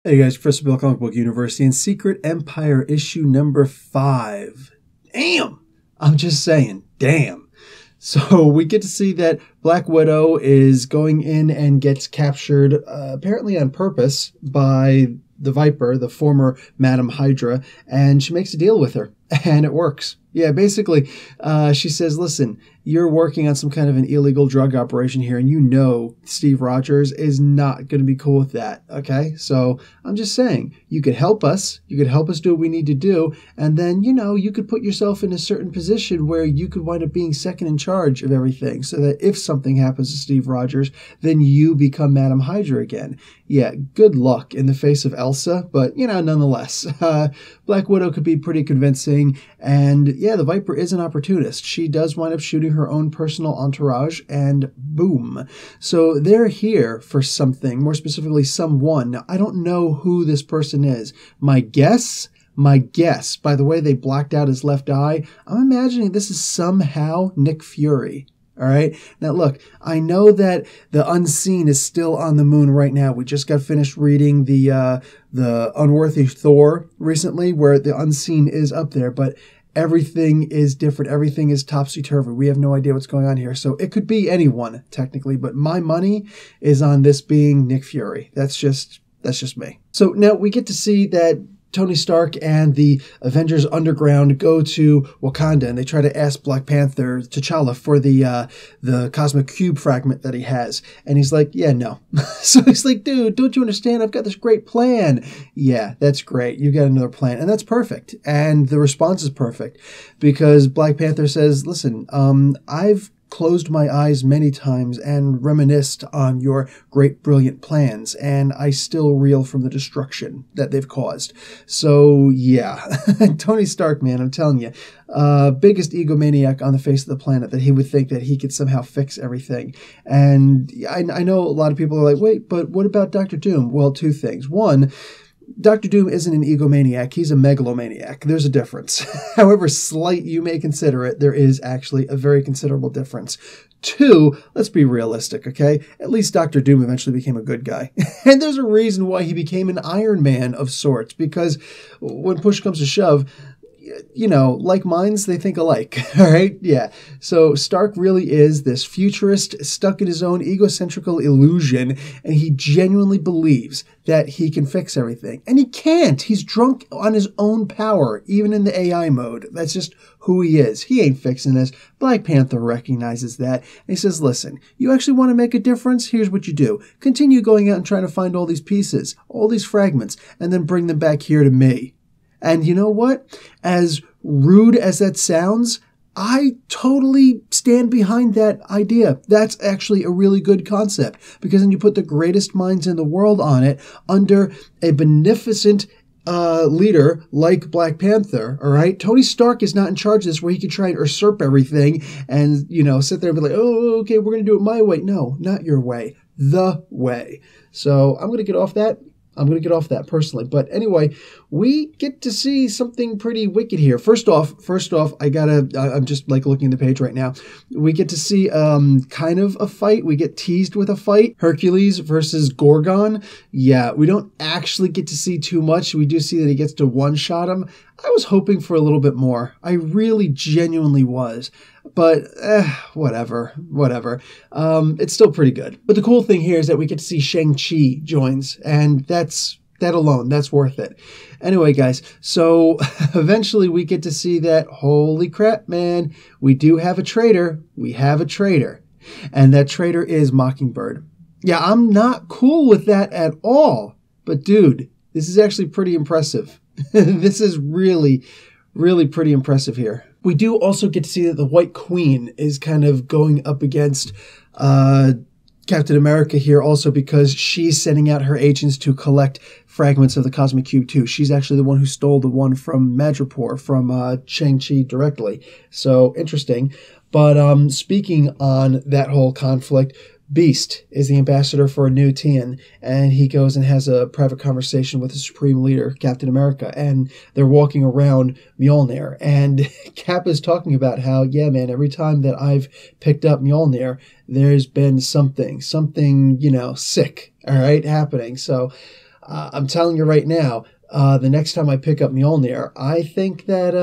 Hey guys, Professor Bill, Comic Book University, and Secret Empire issue number 5. Damn! I'm just saying, damn. So we get to see that Black Widow is going in and gets captured, apparently on purpose, by the Viper, the former Madam Hydra, and she makes a deal with her, and it works. Yeah, basically, she says, listen, you're working on some kind of an illegal drug operation here, and you know Steve Rogers is not going to be cool with that, okay? So I'm just saying, you could help us. You could help us do what we need to do, and then, you know, you could put yourself in a certain position where you could wind up being second in charge of everything, so that if something happens to Steve Rogers, then you become Madam Hydra again. Yeah, good luck in the face of Elsa, but, you know, nonetheless, Black Widow could be pretty convincing, and yeah, the Viper is an opportunist. She does wind up shooting her own personal entourage, and boom. So they're here for something, more specifically someone. Now, I don't know who this person is. My guess, by the way they blacked out his left eye, I'm imagining this is somehow Nick Fury. All right. Now, look, I know that the Unseen is still on the moon right now. We just got finished reading the Unworthy Thor recently, where the Unseen is up there, but everything is different. Everything is topsy-turvy. We have no idea what's going on here. So it could be anyone, technically, but my money is on this being Nick Fury. That's just me. So now we get to see that Tony Stark and the Avengers Underground go to Wakanda, and they try to ask Black Panther, T'Challa, for the cosmic cube fragment that he has. And he's like, yeah, no. So he's like, dude, don't you understand? I've got this great plan. Yeah, that's great. You got another plan. And that's perfect. And the response is perfect because Black Panther says, listen, I've closed my eyes many times and reminisced on your great, brilliant plans, and I still reel from the destruction that they've caused. So, yeah, Tony Stark, man, I'm telling you, biggest egomaniac on the face of the planet, that he would think that he could somehow fix everything. And I know a lot of people are like, wait, but what about Dr. Doom? Well, two things. One, Dr. Doom isn't an egomaniac, he's a megalomaniac. There's a difference. However slight you may consider it, there is actually a very considerable difference. Two, let's be realistic, okay? At least Dr. Doom eventually became a good guy. And there's a reason why he became an Iron Man of sorts, because when push comes to shove, you know, like minds, they think alike, all right? Yeah. So Stark really is this futurist stuck in his own egocentrical illusion, and he genuinely believes that he can fix everything. And he can't. He's drunk on his own power, even in the AI mode. That's just who he is. He ain't fixing this. Black Panther recognizes that. And he says, listen, you actually want to make a difference? Here's what you do. Continue going out and trying to find all these pieces, all these fragments, and then bring them back here to me. And you know what? As rude as that sounds, I totally stand behind that idea. That's actually a really good concept, because then you put the greatest minds in the world on it under a beneficent leader like Black Panther, all right? Tony Stark is not in charge of this where he can try and usurp everything and, you know, sit there and be like, oh, okay, we're going to do it my way. No, not your way. The way. So I'm going to get off that. Personally. But anyway, we get to see something pretty wicked here. First off, I'm just like looking at the page right now. We get to see kind of a fight. We get teased with a fight. Hercules versus Gorgon. Yeah, we don't actually get to see too much. We do see that he gets to one-shot him. I was hoping for a little bit more. I really genuinely was. But whatever. It's still pretty good. But the cool thing here is that we get to see Shang-Chi joins, and that alone, that's worth it. Anyway, guys, so eventually we get to see that, holy crap, man, we do have a traitor. We have a traitor. And that traitor is Mockingbird. Yeah, I'm not cool with that at all. But dude, this is actually pretty impressive. This is really, really pretty impressive here. We do also get to see that the White Queen is kind of going up against Captain America here also, because she's sending out her agents to collect fragments of the Cosmic Cube too. She's actually the one who stole the one from Madripoor from Shang-Chi directly. So interesting. But speaking on that whole conflict, Beast is the ambassador for a new Tian, and he goes and has a private conversation with the Supreme Leader, Captain America, and they're walking around Mjolnir, and Cap is talking about how, yeah, man, every time that I've picked up Mjolnir, there's been something, you know, sick, all right, happening. So I'm telling you right now, the next time I pick up Mjolnir, I think that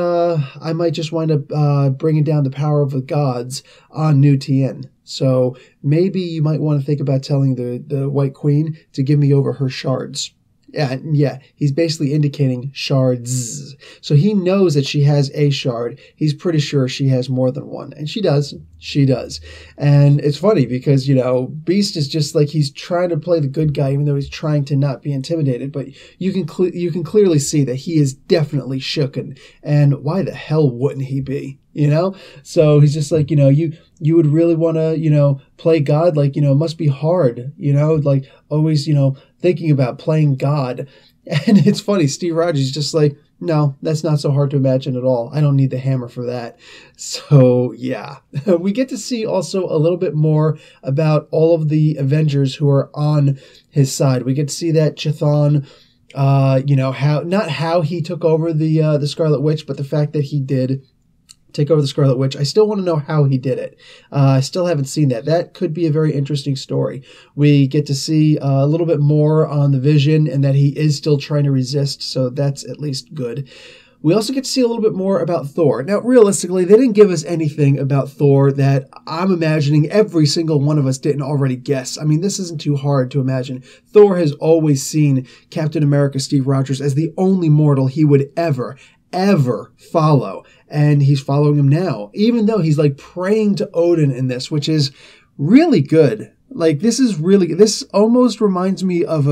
I might just wind up bringing down the power of the gods on New Tien. So maybe you might want to think about telling the White Queen to give me over her shards. Yeah, he's basically indicating shards. So he knows that she has a shard. He's pretty sure she has more than one. And she does. She does. And it's funny because, Beast is just like he's trying to play the good guy, even though he's trying to not be intimidated. But you can clearly see that he is definitely shooken. And why the hell wouldn't he be? So he's just like, you would really want to, play God. Like, it must be hard, like always, thinking about playing God. And it's funny, Steve Rogers is just like, no, that's not so hard to imagine at all. I don't need the hammer for that. So, yeah. We get to see also a little bit more about all of the Avengers who are on his side. We get to see that Chthon, how he took over the Scarlet Witch, but the fact that he did take over the Scarlet Witch. I still want to know how he did it. I still haven't seen that. That could be a very interesting story. We get to see a little bit more on the Vision and that he is still trying to resist, so that's at least good. We also get to see a little bit more about Thor. Now, realistically, they didn't give us anything about Thor that I'm imagining every single one of us didn't already guess. I mean, this isn't too hard to imagine. Thor has always seen Captain America Steve Rogers as the only mortal he would ever follow. And he's following him now, even though he's like praying to Odin in this, which is really good. Like, this almost reminds me of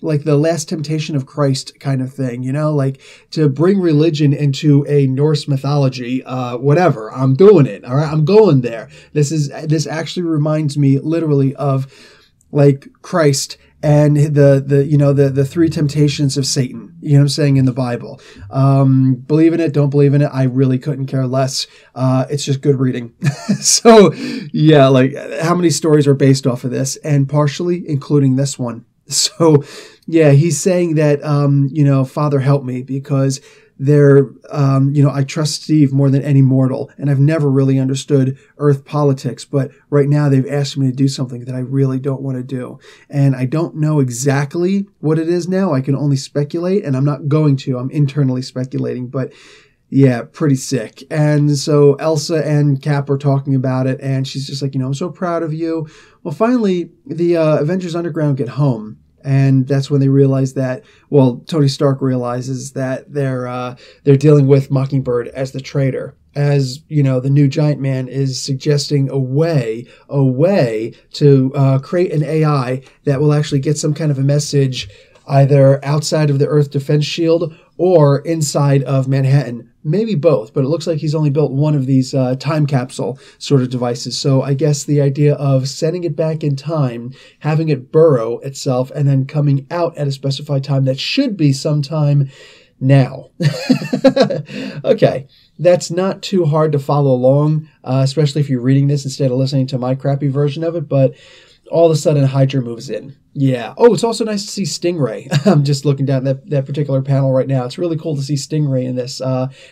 like the Last Temptation of Christ kind of thing, like to bring religion into a Norse mythology, whatever. I'm doing it. All right. I'm going there. This actually reminds me literally of like Christ and the three temptations of Satan, what I'm saying, in the Bible. Believe in it, don't believe in it, I really couldn't care less. It's just good reading. So, yeah, like how many stories are based off of this, and partially including this one. So, yeah, he's saying that, Father, help me, because I trust Steve more than any mortal, and I've never really understood Earth politics, but right now they've asked me to do something that I really don't want to do. And I don't know exactly what it is now. I can only speculate, and I'm not going to. I'm internally speculating, but yeah, pretty sick. And so Elsa and Cap are talking about it, and she's just like, I'm so proud of you. Well, finally, the Avengers Underground get home. And that's when they realize that, Tony Stark realizes that they're dealing with Mockingbird as the traitor. As, the new Giant Man is suggesting a way to create an AI that will actually get some kind of a message either outside of the Earth Defense Shield or inside of Manhattan. Maybe both, but it looks like he's only built one of these time capsule sort of devices. So I guess the idea of sending it back in time, having it burrow itself, and then coming out at a specified time, that should be sometime now. Okay, that's not too hard to follow along, especially if you're reading this instead of listening to my crappy version of it, but all of a sudden Hydra moves in. Yeah. Oh, it's also nice to see Stingray. I'm just looking down that particular panel right now. It's really cool to see Stingray in this,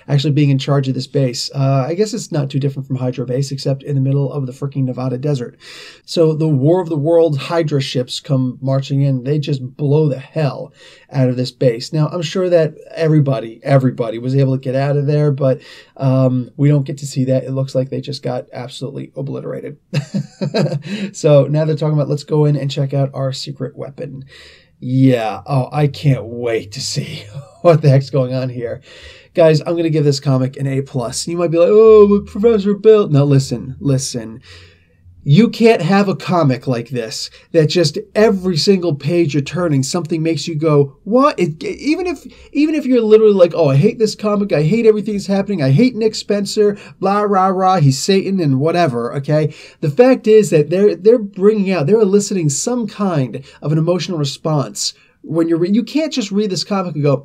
actually being in charge of this base. I guess it's not too different from Hydra base, except in the middle of the freaking Nevada desert. So the War of the World Hydra ships come marching in. They just blow the hell out of this base. Now, I'm sure that everybody was able to get out of there, but we don't get to see that. It looks like they just got absolutely obliterated. So now they're talking about, let's go in and check out our secret weapon. Yeah. Oh, I can't wait to see what the heck's going on here. Guys, I'm going to give this comic an A+. You might be like, oh, Professor Bill. No, listen. You can't have a comic like this that just every single page you're turning, something makes you go, what? Even if you're literally like, oh, I hate this comic, I hate everything that's happening, I hate Nick Spencer, blah, rah, rah, he's Satan and whatever, okay? The fact is that they're eliciting some kind of an emotional response. When you can't just read this comic and go,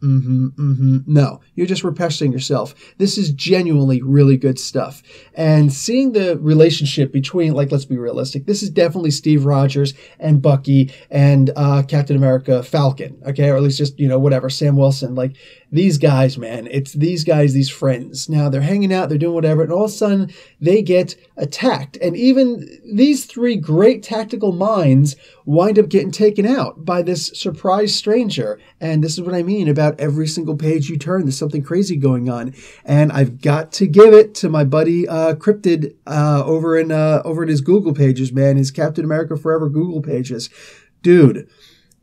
No, you're just repressing yourself. This is genuinely really good stuff. And seeing the relationship between, like, let's be realistic, this is definitely Steve Rogers and Bucky and Captain America Falcon, okay? Or at least just, whatever, Sam Wilson. Like, these guys, man, it's these guys, these friends. Now they're hanging out, they're doing whatever, and all of a sudden they get attacked. And even these three great tactical minds wind up getting taken out by this surprise stranger. And this is what I mean about every single page you turn, there's something crazy going on. And I've got to give it to my buddy Cryptid over in his Google pages, man, his Captain America Forever Google pages. Dude,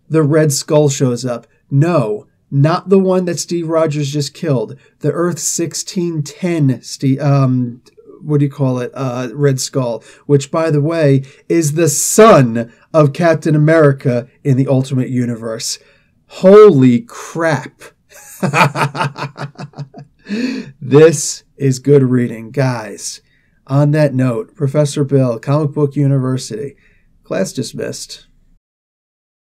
the Red Skull shows up. No, not the one that Steve Rogers just killed. The Earth 1610 Red Skull, which, by the way, is the son of Captain America in the Ultimate Universe. Holy crap. This is good reading, guys. On that note, Professor Bill, Comic Book University. Class dismissed.